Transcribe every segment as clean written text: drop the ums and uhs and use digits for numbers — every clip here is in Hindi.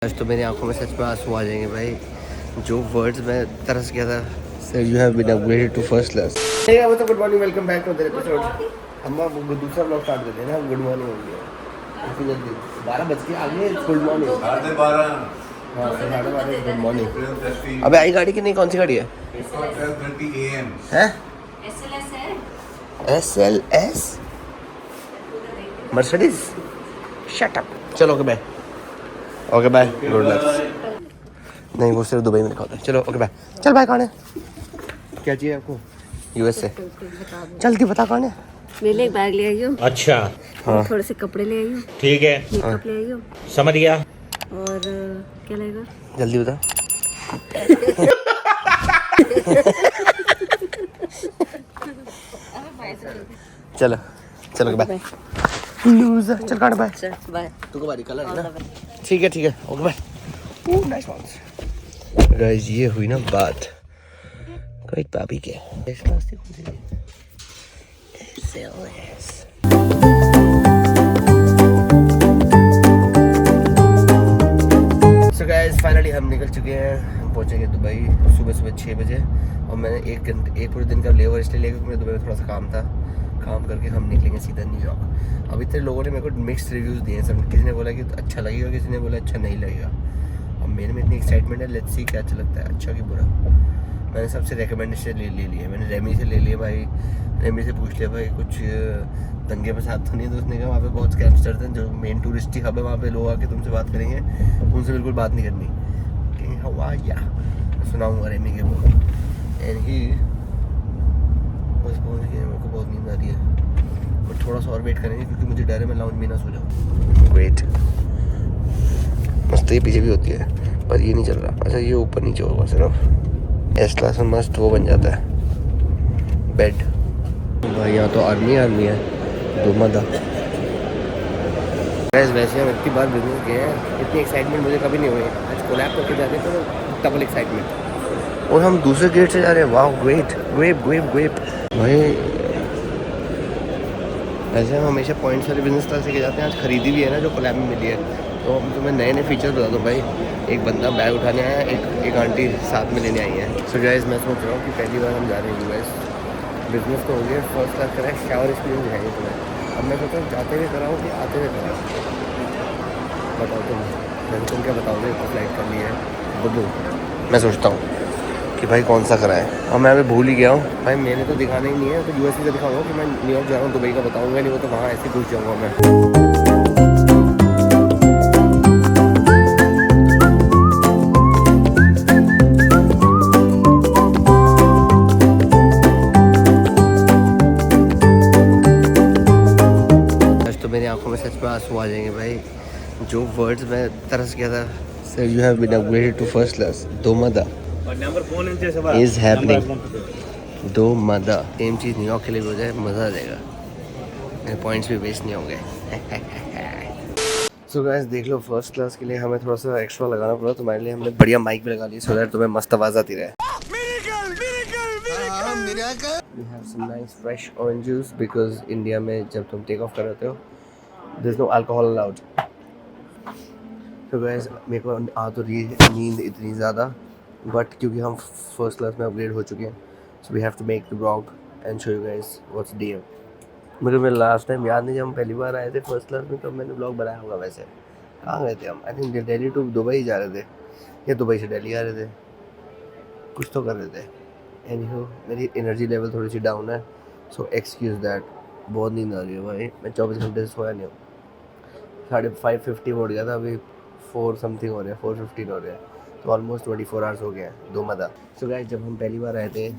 आज तो मेरी आंखों में सच में आंसू आ जाएंगे भाई, जो वर्ड्स मैं तरस गया था। Sir you have been upgraded to first class. Hey guys, good morning, welcome back to other episode. हम दूसरा व्लॉग स्टार्ट करते हैं ना। गुड मॉर्निंग हो गया इतनी जल्दी 12 बज के आगे। Good morning 12:30। हाँ 12:30 गुड मॉर्निंग। अबे आई गाड़ी की नहीं, कौन सी गाड़ी है? 12:30 AM है। SLS है। SLS Mercedes. Shut up. चलो okay bye. Okay bye, good luck. नहीं वो सिर्फ दुबई में लिखा होता है। चलो ओके बाय। चल बाय। कौन है? क्या चाहिए आपको? US से। जल्दी बता कौन है? मेरे लिए एक बैग ले आई हूँ। अच्छा हाँ। थोड़े से कपड़े ले आई हूँ। ठीक है, मेकअप ले आई हूँ। समझ गया। और क्या लेगा? जल्दी बता। चलो चलो बाय। लूजर। चल काट बाय। बाय। तू को बारी कलर है ना? ठीक है okay bye. Nice one guys. ये हुई ना बात कोई भाभी के। इस रास्ते कौन सी है? सो गाइस फाइनली हम निकल चुके हैं। हम पहुंचेंगे दुबई सुबह 6 बजे। और मैंने एक पूरे दिन का लेवर इसलिए लिया क्योंकि मेरे दुबई में थोड़ा सा काम था। काम करके हम निकलेंगे सीधा न्यूयॉर्क। अभी तक लोगों ने मेरे को मिक्स्ड रिव्यूज़ दिए हैं। सब किसी ने बोला कि अच्छा लगेगा, किसी ने बोला अच्छा नहीं लगेगा। अब मेरे में इतनी एक्साइटमेंट है, लेट्स सी क्या अच्छा लगता है, अच्छा कि बुरा। मैंने सबसे रिकमेंडेशन ले लिए। मैंने रेमी से ले लिए भाई। रेमी से पूछ लिया भाई कुछ दंगे फसाद तो नहीं। तो उसने कहा वहाँ पे बहुत स्कैमस्टर थे, जो मेन टूरिस्टी हब है वहाँ पे लोग आके तुमसे बात करेंगे, उनसे बिल्कुल बात नहीं करनी। हवा या सुनाऊँगा रेमी के वो। एंड ही बस पहुँच गए। मेरे को बहुत नींद आ रही है और थोड़ा सा और वेट करेंगे क्योंकि मुझे डर है मैं लाउंज में ना सो जाऊँ। वेट मस्त ये पीछे भी होती है पर ये नहीं चल रहा। अच्छा ये ऊपर नीचे होगा सिर्फ। एस क्लास में मस्त वो बन जाता है बेड। भाई यहाँ तो आर्मी है दो मदा। वैसे हम इतनी बार बिजनेस गए हैं, इतनी एक्साइटमेंट मुझे कभी नहीं हुई। आज कोलैब करके जाते तो डबल एक्साइटमेंट। और हम दूसरे गेट से जा रहे हैं। वाह ग्रेट भाई। ऐसे हम हमेशा पॉइंट्स वाले बिजनेस क्लास लेके जाते हैं। आज खरीदी भी है ना जो कोलैब में मिली है। तो हम तुम्हें नए फीचर बता दूँ भाई। एक बंदा बैग उठाने आया, एक आंटी साथ में लेने आई है। सो गाइस मैं सोच रहा हूँ कि पहली बार हम जा रहे हैं US। बिजनेस तो हो गया, फर्स्ट क्लास करा है, शावर एक्सपीरियंस दिखाएंगे तुम्हें। अब मैं सोच रहा हूँ जाते हुए कराऊँ कि आते हुए कराऊँ। बताओ तुम क्या बताओगे? फ्लाइट कर ली है बुद्धू। मैं सोचता हूँ कि भाई कौन सा कराए। और मैं अभी भूल ही गया हूँ भाई। मैंने तो दिखाना ही नहीं है, तो US से दिखाऊंगा कि मैं न्यूयॉर्क जा रहा हूँ। दुबई का बताऊंगा नहीं, वो तो वहाँ ऐसे ही घुस जाऊँगा मैं। आज तो मेरी आंखों में सच में आंसू आ जाएंगे भाई, जो वर्ड्स मैं तरस गया था। Sir you have been upgraded to first class. दो मदा इज हैपनिंग। दो मदा सेम चीज़ न्यूयॉर्क के लिए भी हो जाए, मज़ा आ जाएगा। मेरे पॉइंट्स भी वेस्ट नहीं होंगे। सो गाइस देख लो, फर्स्ट क्लास के लिए हमें थोड़ा सा एक्स्ट्रा लगाना पड़ा। तुम्हारे लिए हमने बढ़िया माइक भी लगा ली सो दैट तुम्हें मस्त आवाज़ आती रहे। We have some nice fresh orange juice because India में जब तुम टेक ऑफ कर रहे हो there's no alcohol allowed. So guys मेरे को आ तो रही है नींद इतनी ज़्यादा, बट क्योंकि हम फर्स्ट क्लास में अपग्रेड हो चुके हैं so we have to make the vlog and show you guys what's the deal. मुझे लास्ट टाइम याद नहीं, जब हम पहली बार आए थे फर्स्ट क्लास में तो मैंने ब्लॉग बनाया होगा। वैसे कहाँ गए थे हम? I think Delhi to Dubai जा रहे थे या दुबई से दिल्ली आ रहे थे, कुछ तो कर रहे थे। एनीहो मेरी एनर्जी लेवल थोड़ी सी डाउन है सो एक्सक्यूज़ दैट। बहुत नींद आ रही है भाई, मैं 24 घंटे से सोया नहीं हूँ। 5:50 उठ गया था, अभी 4 समथिंग हो रहे हैं, 4:15 हो रहे हैं, तो ऑलमोस्ट 24 आवर्स हो गए हैं। दो मदा। सो गाइस जब हम पहली बार आए थे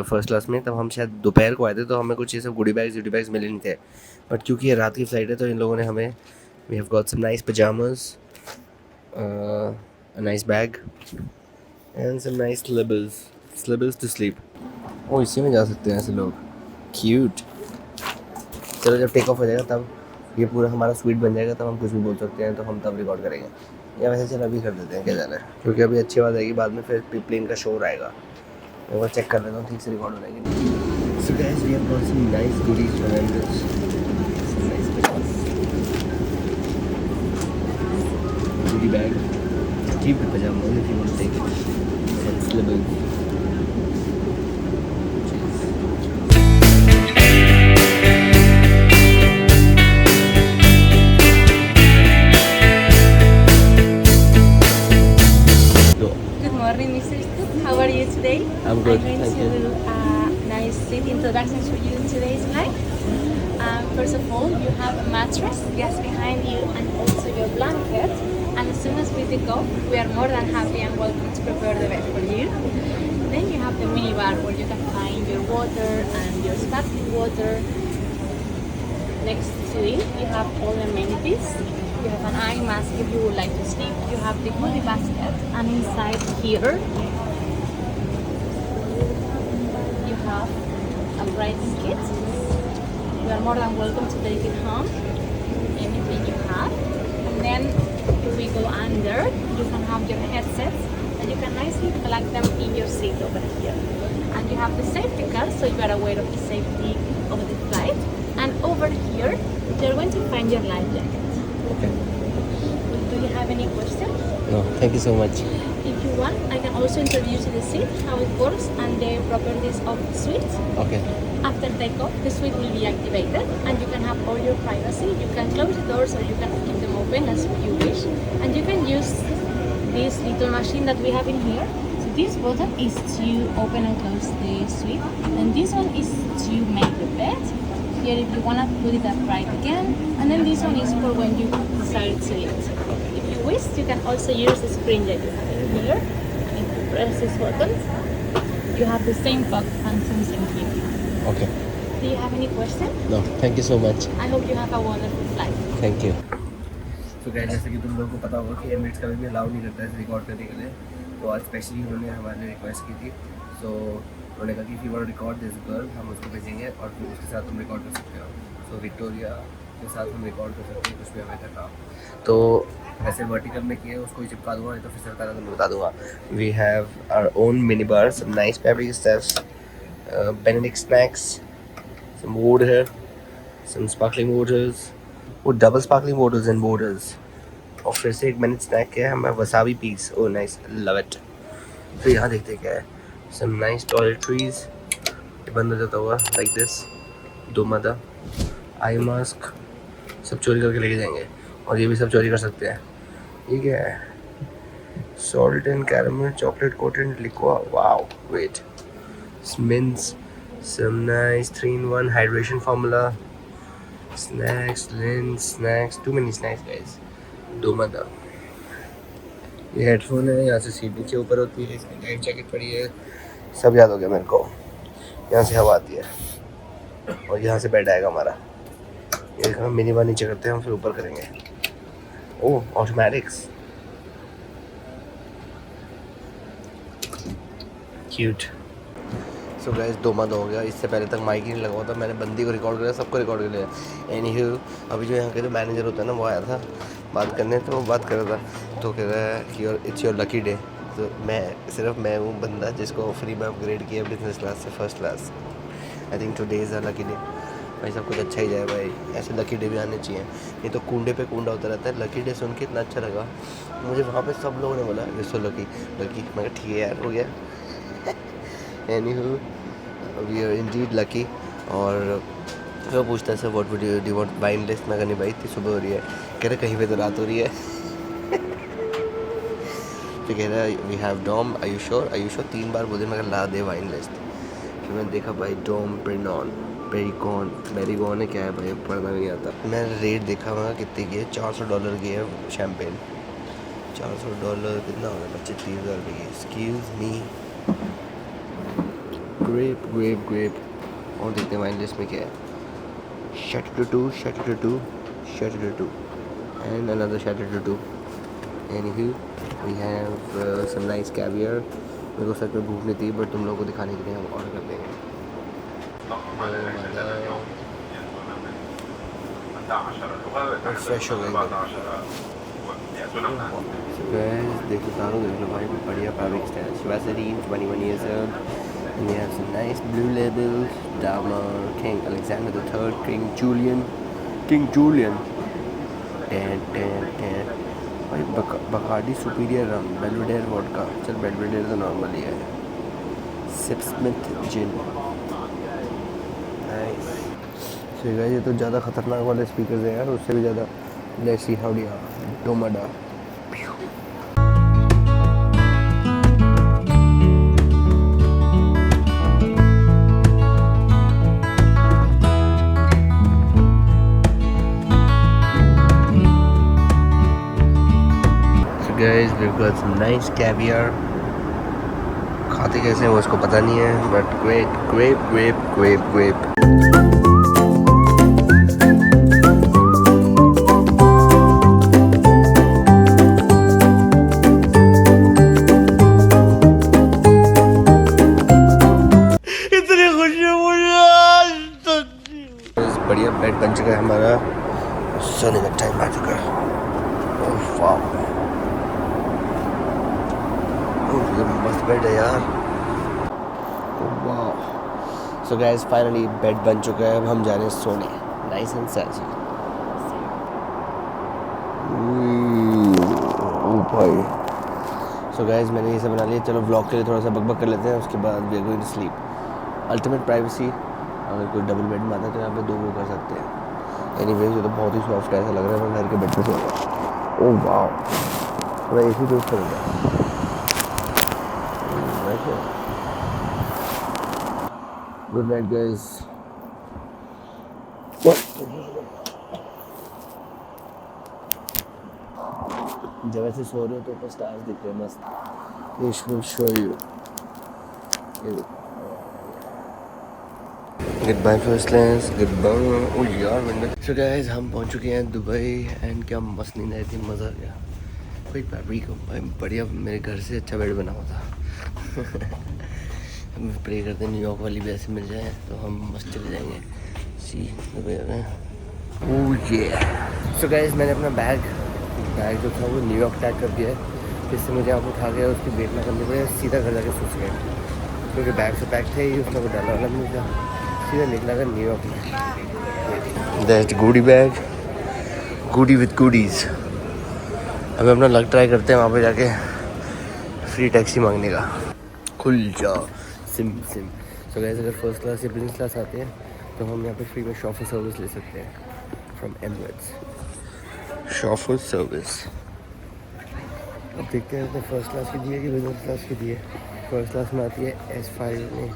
फर्स्ट क्लास में, तब हम शायद दोपहर को आए थे, तो हमें कुछ ये सब गुडी बैग्स मिले नहीं थे। बट क्योंकि ये रात की फ्लाइट है तो इन लोगों ने हमें we have got some nice pyjamas, a nice bag and some nice स्लिबल्स टू स्लीप। ओ इसी में जा सकते हैं ऐसे लोग, क्यूट। चलो जब टेक ऑफ हो जाएगा तब ये पूरा हमारा स्वीट बन जाएगा, तब हम कुछ भी बोल सकते हैं, तो हम तब रिकॉर्ड करेंगे। या वैसे चल अभी कर देते हैं, क्या जाना है, क्योंकि अभी अच्छी बात आएगी, बाद में फिर प्लेन का शोर आएगा। मैं वो चेक कर लेता हूँ ठीक से रिकॉर्ड हो जाएगी। So guys we have got some nice goodies from Emirates. Some nice goodie bag. cheap pajamas if you want to take it. And slippers. Good morning, Mr. Stoop. How are you today? I'm good, I'm thank going you. to do a nice sleep introduction for you in today's life. First of all, you have a mattress just behind you and also your blanket. And as soon as we take off, we are more than happy and welcome to prepare the bed for you. Then you have the mini bar where you can find your water and your sparkling water. Next to it, you have all the amenities. You have an eye mask if you would like to sleep. You have the goodie basket, and inside here, you have a writing kit. You are more than welcome to take it home, anything you have. And then if we go under, you can have your headsets, and you can nicely plug them in your seat over here. And you have the safety car, so you are aware of the safety of the flight. And over here, you're going to find your life jacket. Okay. Do you have any questions? No, thank you so much. If you want, I can also introduce you the seat, how it works, and the properties of the suite. Okay. After takeoff, the suite will be activated, and you can have all your privacy. You can close the doors or you can keep them open as you wish. And you can use this little machine that we have in here. So this button is to open and close the suite, and this one is to make the bed. Here if you want to put it upright again, and then this one is for when you decide to eat. If you wish, you can also use the screen that you have in here. And if you press this button, you have the same fog functions in here. Okay. Do you have any questions? No, thank you so much. I hope you have a wonderful flight. Thank you. तो गाइस जैसे कि तुम लोगों को पता होगा कि एमिरेट्स कभी भी अलाउ नहीं करता है रिकॉर्ड करने के लिए, तो आज स्पेशली उन्होंने हमारे लिए रिक्वेस्ट की थी। सो उन्होंने कहा कि if you want to record this girl, हम उसको भेजेंगे और फिर उसके साथ तुम रिकॉर्ड कर सकते हो। सो विक्टोरिया के साथ हम रिकॉर्ड कर सकते हैं कुछ भी हमें तक। तो ऐसे वर्टिकल में किए उसको ही चिपका दूँगा, नहीं तो फिर से बताना तो मैं बता दूँगा। We have our own mini bar, some nice fabric stuffs, Benedict snacks, some water, some sparkling waters, वो double sparkling waters and waters. और फिर से एक मैंने स्नैक किया है हमें wasabi piece, oh nice, love it. फिर यहाँ देखते क्या है, सम नाइस टॉयलेटरीज, ये बंद हो जाता हुआ लाइक दिस, दो मदा, आई मास्क, सब चोरी करके लेके जाएंगे। और ये भी सब चोरी कर सकते हैं। ये क्या है, salt and caramel chocolate coated लिक्वा, wow, wait, mints, some nice 3-in-1 hydration formula, snacks, lint snacks, too many snacks guys, दो मदा। ये हेडफोन है, यहाँ से सीट नीचे ऊपर होती है, इसमें लाइफ जैकेट पड़ी है, सब याद हो गया मेरे को। यहाँ से हवा आती है और यहाँ से बेड आएगा हमारा। ये हम मिनी बार नीचे करते हैं, हम फिर ऊपर करेंगे। ओह ऑटोमेटिक्स, क्यूट। सो गाइस दो मद हो गया। इससे पहले तक माइक ही नहीं लगा हुआ था, मैंने बंदी को रिकॉर्ड किया, सबको रिकॉर्ड कर लिया। एनीहू अभी जो यहाँ के जो मैनेजर होता है ना, वो आया था बात करने, तो वो बात कर रहा था, तो कह रहा है कि इट्स योर लकी डे। तो मैं हूँ बंदा जिसको फ्री में अपग्रेड किया बिजनेस क्लास से first class. I think today is a lucky day. भाई सब कुछ अच्छा ही जाए भाई, ऐसे लकी डे भी आने चाहिए, नहीं तो कूंडे पे कूंडा होता रहता है। लकी डे सुन के इतना अच्छा लगा मुझे, वहाँ पे सब लोगों ने बोला इट्स सो लकी लकी। मैं ठीक है यार, हो गया। एनीहू वी आर इंडीड लकी। और वो पूछता है sir what would you do want wine list. मैं कहनी भाई इतनी सुबह हो रही है, कह रहे कहीं पे तो रात हो रही है। तो कह रहा है we have dome, I you sure 3 बार बोले, मगर ला दे वाइन लिस्ट। फिर मैंने देखा भाई डोम पेरिनॉन, मेरीगोन है, क्या है भाई पढ़ना भी नहीं आता। मैंने रेट देखा वहाँ कितने की है, $400 की है शैम्पेन। $400 कितना होगा, 25-30 हज़ार की। Excuse me, grape. और देखते हैं वाइन लिस्ट में क्या है। Shutter to and another shutter to। Anywho, we have some nice caviar। मेरे को सच में भूख नहीं थी, बट तुम लोगों को दिखाने के लिए हम ऑर्डर कर देंगे। फ्रेश हो गई देख लो भाई, बढ़िया fabric style, Vaseline 21 years old। And we have some nice blue labels, Dama, King Alexander III, King Julian, भाई बकार्डी सुपीरियर रम, बेल्वेडेयर वोडका। चल बेल्वेडेयर तो नॉर्मल ही है। सिपस्मिथ जिन। नाइस। सो गाइस ये तो ज़्यादा खतरनाक वाले स्पीकर्स हैं यार, उससे भी ज़्यादा। लेट्स सी हाउ डिया डोमाडा। Guys, we've got some nice caviar. खाते कैसे हैं वो उसको पता नहीं है, but grape. इतनी खुशी मुझे आज तक। बढ़िया बेड बन चुका है हमारा, सोने का टाइम आ चुका है। ओह वाह, ये मस्त बेड है यार। वाह। सो गाइस फाइनली बेड बन चुका है, अब हम जा रहे हैं सोने। Nice and सैची। ओह भाई। सो गाइस मैंने ये सब बना लिया, चलो व्लॉग के लिए थोड़ा सा बकबक कर लेते हैं, उसके बाद we are going to sleep. Ultimate privacy. अगर कोई डबल बेड में आता है तो यहाँ पे 2 वो कर सकते हैं। एनीवेज ये तो बहुत ही सॉफ्ट है, ऐसा लग रहा है मैं घर के बेड पे सो रहा हूँ। ओह वाह, थोड़ा एसी तो कर रहा है। Good night, guys. What? जब ऐसे सो रहे हो तो ऊपर स्टार्स दिख रहे हैं मस्त। This will show you. Goodbye firstlands. Goodbye. Oh यार मैंने। So guys हम पहुंच चुके हैं दुबई एंड क्या मस्त नींद आई थी, मज़ा आ गया। कोई फैब्रिक बढ़िया, मेरे घर से अच्छा बेड बना हुआ था। हम प्रे करते हैं न्यूयॉर्क वाली भी ऐसे मिल जाए तो हम मस्त चले जाएंगे। सी ओह ये। सो गाइस मैंने अपना बैग जो था वो न्यूयॉर्क टैग कर दिया है, जिससे मुझे आप उठा के उसकी वेट ना करनी पड़े, सीधा घर जाके सोच गए क्योंकि बैग से पैक थे ही, उसमें कोई डाला वाला नहीं था, सीधा निकला था न्यूयॉर्क में। That's goody bag, goody with goodies. हमें अपना लक ट्राई करते हैं वहाँ पे जाके फ्री टैक्सी मांगने का। खुल जा सिम। सो गाइस अगर फर्स्ट क्लास या बिजनेस क्लास आते हैं तो हम यहाँ पे फ्री में शॉफर सर्विस ले सकते हैं फ्रॉम एमिरेट्स। शॉफर सर्विस अब देखते हैं तो फर्स्ट क्लास की दी है कि बिजनेस क्लास की दी है। फर्स्ट क्लास में आती है S5 में,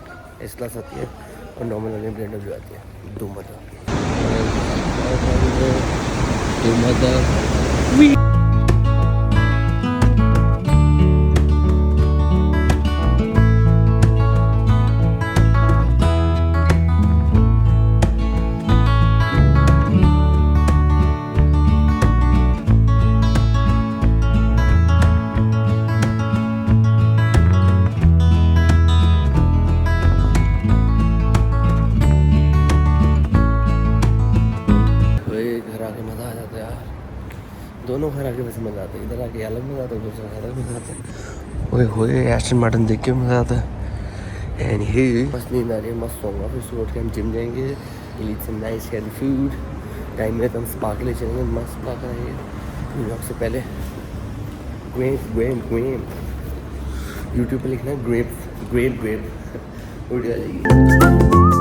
एस क्लास आती है और नॉर्मल वाले में BMW आती है। दो मज़ा। दोनों घर आके वैसे मज़ा आता है, इधर आके अलग मज़ा आता है, उधर अलग मज़ा आता है। ओए होए एस्टन मार्टिन देख के मज़ा आता है। एंड ही मस्त नींद आ रही है, मस्त सोऊंगा, फिर सुबह उठ के हम जिम जाएंगे, eat some nice healthy food. Time में तो हम स्पा के लिए चलेंगे, मस्त स्पा कराएंगे न्यूयॉर्क से पहले। ग्रेप यूट्यूब पे लिखना है ग्रेप उड़ जाएगी।